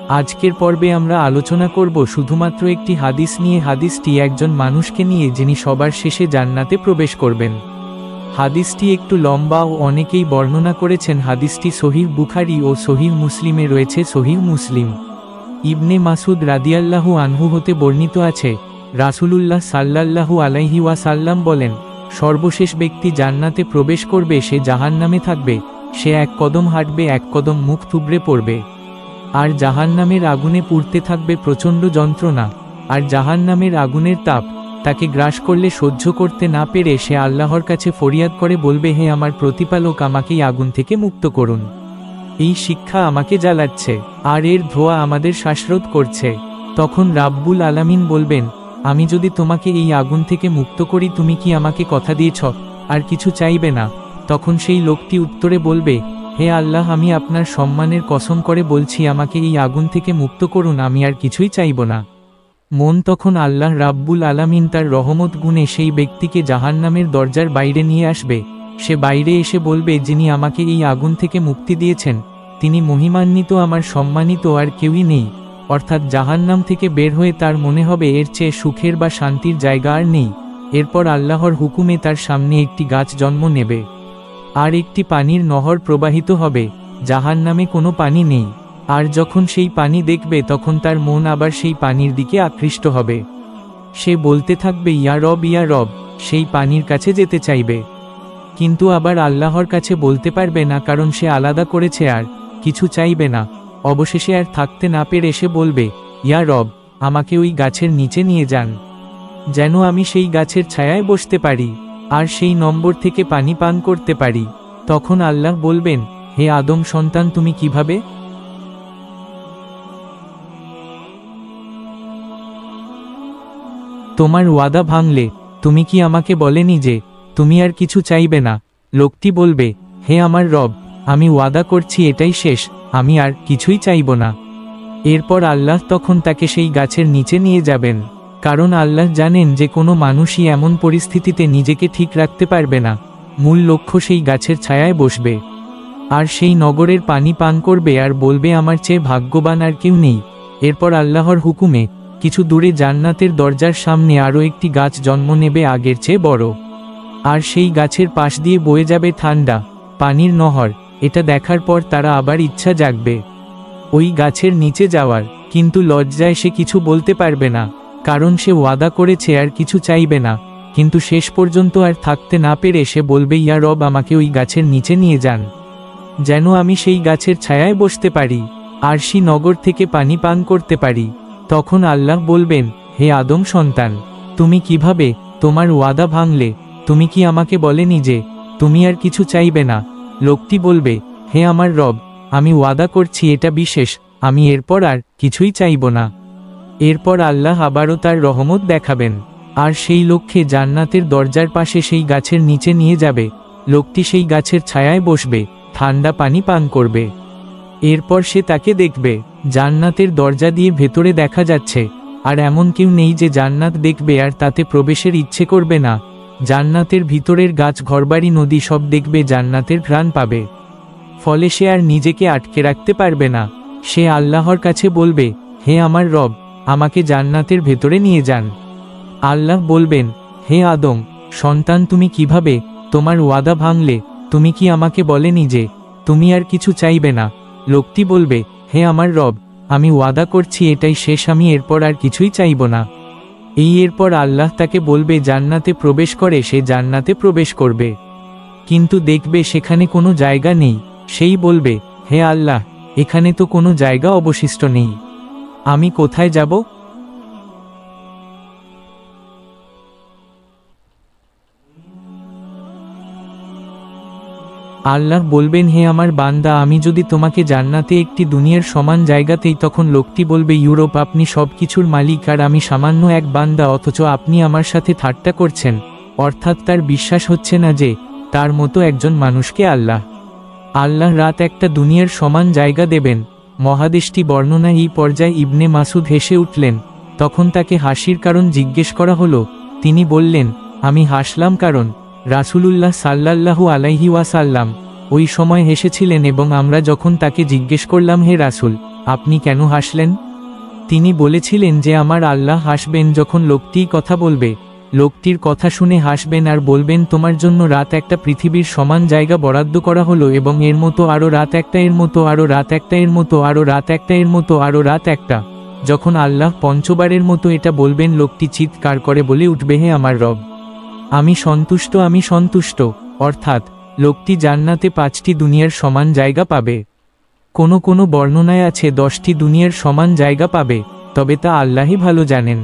আজকের পর্বে আমরা আলোচনা করব শুধুমাত্র একটি হাদিস নিয়ে। হাদিসটি একজন মানুষকে নিয়ে যিনি সবার শেষে জান্নাতে প্রবেশ করবেন। হাদিসটি একটু লম্বা ও অনেকেই বর্ণনা করেছেন। হাদিসটি সহিহ বুখারী ও সহিহ মুসলিমে রয়েছে। সহিহ মুসলিম ইবনে মাসুদ রাদিয়াল্লাহু আনহু হতে বর্ণিত আছে, রাসূলুল্লাহ সাল্লাল্লাহু আলাইহি ওয়াসাল্লাম বলেন, সর্বশেষ ব্যক্তি জান্নাতে প্রবেশ করবে, সে জাহান্নামে থাকবে, সে এক কদম হাঁটবে, এক কদম মুখ থুবড়ে পড়বে। আর জাহান্নামের আগুনে পুড়তে থাকবে প্রচণ্ড যন্ত্রণা। আর জাহান্নামের আগুনের তাপ তাকে গ্রাস করলে সহ্য করতে না পেরে সে আল্লাহর কাছে ফরিয়াদ করে বলবে, হে আমার প্রতিপালক, আমাকে এই আগুন থেকে মুক্ত করুন। এই শিক্ষা আমাকে জ্বালাচ্ছে আর এর ধোঁয়া আমাদের শ্বাসরোধ করছে। তখন রাব্বুল আলামিন বলবেন, আমি যদি তোমাকে এই আগুন থেকে মুক্ত করি, তুমি কি আমাকে কথা দিয়েছ আর কিছু চাইবে না? তখন সেই লোকটি উত্তরে বলবে, হে আল্লাহ, আমি আপনার সম্মানের কসম করে বলছি, আমাকে এই আগুন থেকে মুক্ত করুন, আমি আর কিছুই চাইব না। মন তখন আল্লাহ রাব্বুল আলামিন তার রহমত গুণে সেই ব্যক্তিকে জাহান্নামের দরজার বাইরে নিয়ে আসবে। সে বাইরে এসে বলবে, যিনি আমাকে এই আগুন থেকে মুক্তি দিয়েছেন তিনি মহিমান্বিত, আমার সম্মানিত আর কেউই নেই। অর্থাৎ জাহান্নাম থেকে বের হয়ে তার মনে হবে এর চেয়ে সুখের বা শান্তির জায়গা আর নেই। এরপর আল্লাহর হুকুমে তার সামনে একটি গাছ জন্ম নেবে আর একটি পানির নহর প্রবাহিত হবে। জাহান্নামে কোনো পানি নেই। আর যখন সেই পানি দেখবে তখন তার মন আবার সেই পানির দিকে আকৃষ্ট হবে। সে বলতে থাকবে, ইয়া রব, ইয়া রব, সেই পানির কাছে যেতে চাইবে, কিন্তু আবার আল্লাহর কাছে বলতে পারবে না, কারণ সে আলাদা করেছে আর কিছু চাইবে না। অবশেষে আর থাকতে না পেরে সে বলবে, ইয়া রব, আমাকে ওই গাছের নিচে নিয়ে যান, যেন আমি সেই গাছের ছায়ায় বসতে পারি আর সেই নম্বর থেকে পানি পান করতে পারি। তখন আল্লাহ বলবেন, হে আদম সন্তান, তুমি কিভাবে? তোমার ওয়াদা ভাঙলে? তুমি কি আমাকে বলেনি যে তুমি আর কিছু চাইবে না? লোকটি বলবে, হে আমার রব, আমি ওয়াদা করছি এটাই শেষ, আমি আর কিছুই চাইব না। এরপর আল্লাহ তখন তাকে সেই গাছের নিচে নিয়ে যাবেন, কারণ আল্লাহ জানেন যে কোনো মানুষই এমন পরিস্থিতিতে নিজেকে ঠিক রাখতে পারবে না। মূল লক্ষ্য সেই গাছের ছায়ায় বসবে আর সেই নগরের পানি পান করবে আর বলবে, আমার চেয়ে ভাগ্যবান আর কেউ নেই। এরপর আল্লাহর হুকুমে কিছু দূরে জান্নাতের দরজার সামনে আরও একটি গাছ জন্ম নেবে, আগের চেয়ে বড়। আর সেই গাছের পাশ দিয়ে বয়ে যাবে ঠান্ডা পানির নহর। এটা দেখার পর তারা আবার ইচ্ছা জাগবে ওই গাছের নিচে যাওয়ার, কিন্তু লজ্জায় সে কিছু বলতে পারবে না, কারণ সে ওয়াদা করেছে আর কিছু চাইবে না। কিন্তু শেষ পর্যন্ত আর থাকতে না পেরে সে বলবে, ইয়া রব, আমাকে ওই গাছের নিচে নিয়ে যান, যেন আমি সেই গাছের ছায়ায় বসতে পারি আর সেই নগর থেকে পানি পান করতে পারি। তখন আল্লাহ বলবেন, হে আদম সন্তান, তুমি কিভাবে? তোমার ওয়াদা ভাঙলে? তুমি কি আমাকে বলেনি যে তুমি আর কিছু চাইবে না? লোকটি বলবে, হে আমার রব, আমি ওয়াদা করছি এটা বিশেষ, আমি এরপর আর কিছুই চাইব না। এরপর আল্লাহ আবারও তার রহমত দেখাবেন আর সেই লক্ষ্যে জান্নাতের দরজার পাশে সেই গাছের নিচে নিয়ে যাবে। লোকটি সেই গাছের ছায়ায় বসবে, ঠান্ডা পানি পান করবে। এরপর সে তাকে দেখবে। জান্নাতের দরজা দিয়ে ভেতরে দেখা যাচ্ছে, আর এমন কেউ নেই যে জান্নাত দেখবে আর তাতে প্রবেশের ইচ্ছে করবে না। জান্নাতের ভিতরের গাছ, ঘরবাড়ি, নদী সব দেখবে, জান্নাতের ঘ্রাণ পাবে। ফলে সে আর নিজেকে আটকে রাখতে পারবে না। সে আল্লাহর কাছে বলবে, হে আমার রব, আমাকে জান্নাতের ভেতরে নিয়ে যান। আল্লাহ বলবেন, হে আদম সন্তান, তুমি কিভাবে? তোমার ওয়াদা ভাঙলে? তুমি কি আমাকে বলেনি যে তুমি আর কিছু চাইবে না? লোকটি বলবে, হে আমার রব, আমি ওয়াদা করছি এটাই শেষ, আমি এরপর আর কিছুই চাইব না। এরপর আল্লাহ তাকে বলবে জান্নাতে প্রবেশ করে। সে জান্নাতে প্রবেশ করবে, কিন্তু দেখবে সেখানে কোনো জায়গা নেই। সেই বলবে, হে আল্লাহ, এখানে তো কোনো জায়গা অবশিষ্ট নেই, আমি কোথায় যাব? আল্লাহ বলবেন, হে আমার বান্দা, আমি যদি তোমাকে জান্নাতে একটি দুনিয়ার সমান জায়গাতেই। তখন লোকটি বলবে, ইউরোপ, আপনি সব কিছুর মালিক আর আমি সামান্য এক বান্দা, অথচ আপনি আমার সাথে ঠাট্টা করছেন। অর্থাৎ তার বিশ্বাস হচ্ছে না যে তার মতো একজন মানুষকে আল্লাহ রাত একটা দুনিয়ার সমান জায়গা দেবেন। মহাদেশটি বর্ণনা এই পর্যায়ে ইবনে মাসুদ হেসে উঠলেন। তখন তাকে হাসির কারণ জিজ্ঞেস করা হলো। তিনি বললেন, আমি হাসলাম কারণ রাসূলুল্লাহ সাল্লাল্লাহু আলাইহি ওয়াসাল্লাম ওই সময় হেসেছিলেন এবং আমরা যখন তাকে জিজ্ঞেস করলাম, হে রাসূল, আপনি কেন হাসলেন? তিনি বলেছিলেন যে আমার আল্লাহ হাসবেন যখন লোকটিই কথা বলবে। লোকটির কথা শুনে হাসবেন আর বলবেন, তোমার জন্য রাত একটা পৃথিবীর সমান জায়গা বরাদ্দ করা হলো এবং এর মতো আরও রাত একটা, এর মতো আরও রাত একটা, এর মতো আরও রাত একটা, এর মতো আরও রাত একটা। যখন আল্লাহ পঞ্চবারের মতো এটা বলবেন, লোকটি চিৎকার করে বলে উঠবে, হে আমার রব, আমি সন্তুষ্ট, আমি সন্তুষ্ট। অর্থাৎ লোকটি জান্নাতে 5টি দুনিয়ার সমান জায়গা পাবে। কোনো কোনো বর্ণনায় আছে 10টি দুনিয়ার সমান জায়গা পাবে, তবে তা আল্লাহই ভালো জানেন।